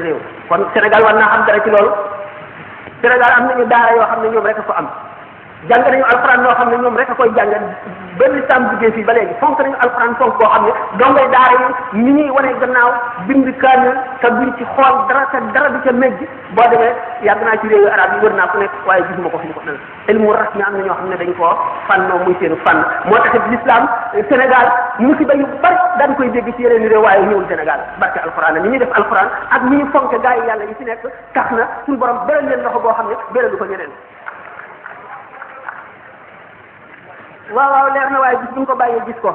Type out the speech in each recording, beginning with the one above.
réew kon Sénégal war naa xam dara ci loolu Sénégal am nañu daara yoo xam ne ñoom rek a ko am jàng nañu alxuraan loo xam ne ñoom rek a koy jàng benn lislaam buggee fii ba léegi fonk nañu alxuraan fonk boo xam ne dongay daara yi ni ñuy wane gannaaw bind kaamil te duñ ci xool dara te dara du ca mejj boo demee yàgg naa ci réewu arab yi wër naa ku nekk waaye gisuma ko fi ñu ko dal ilmu rasmi am na ñoo xam ne dañ koo fànnoo muy seenu fànn moo taxit l'islam Sénégal musiba yu bari daan koy dégg ci yeneen réew waaye ñëwul Sénégal barke alxuraan ni ñuy def alxuraan ak ni ñu fonke gaa yi yàlla yi ci nekk tax na suñu borom beral leen loxo boo xam ne beralu ko ñeneen waaw leer na waaye bis bu ñu ko bàyyee gis ko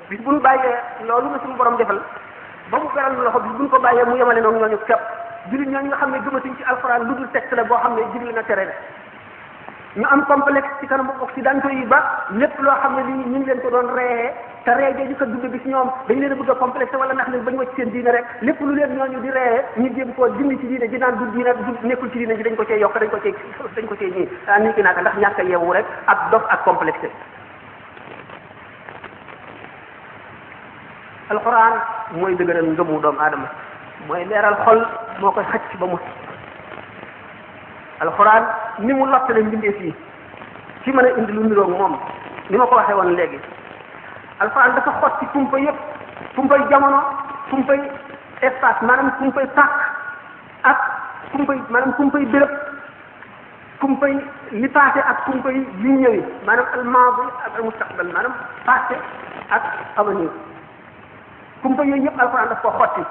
bis bu ñu bàyyee loolu na suñu borom defal ba mu beral loxo bis bu ñu ko bàyyee mu yemale noonu ñooñu képp jullit ñooñu nga xam ne gëmatuñ ci alxuraan lu dul texte la boo xam ne digle na tere ñu am complexe ci kanamu occidentaux yi ba lépp loo xam ne lii ñu ngi leen ko doon reeyee te ree jooju ko dugg bis ñoom dañu leen a bëgg a complexe wala ndax leen bañ wacc seen diine rek lépp lu leen ñooñu di reeyee ñu jéem koo dindi ci diine ji naan du diine du nekkul ci diine ji dañ ko cee yokk dañ ko cee ñii nii ki naaka ndax ñàkk a yeewu rek ak dof ak complexe alxuraan mooy dëgëral ngëmu doomu aadama mooy leeral xol moo koy xëcc ba mu alxuraan ni mu lottale mbindeef yi ci mën a indi lu niroog moom ni ma ko waxee woon léegi alxuraan dafa xotti kumpa yëpp kumpay jamono kumpay espace maanaam kumpay pàkk ak kumpay béréb kumpay li passé ak kumpay li ñëwi maanaam al maadi ak al mustaqbal maanaam passé ak avenir kumpa yooyu yëpp alxuraan daf ko xotti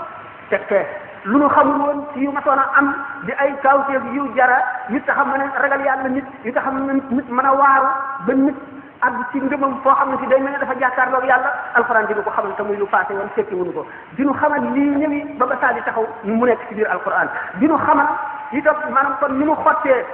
tekkee lu nu xamul woon ci yu matoon a am di ay kawteef yu jara yu taxam mën a ragal yàlla nit yu taxam ne nit mën a waaru ba nit àgg ci ngëmam foo xam ne si day mel ne dafa jàkkaarloog yàlla alxuraan dinu ko xamal te muy lu passé woon fekki wuñu ko dinu xamal lii ñëwi ba ba saa di taxaw mu nekk ci biir alxuraan dinu xamal itam maanaam kon ni mu xottee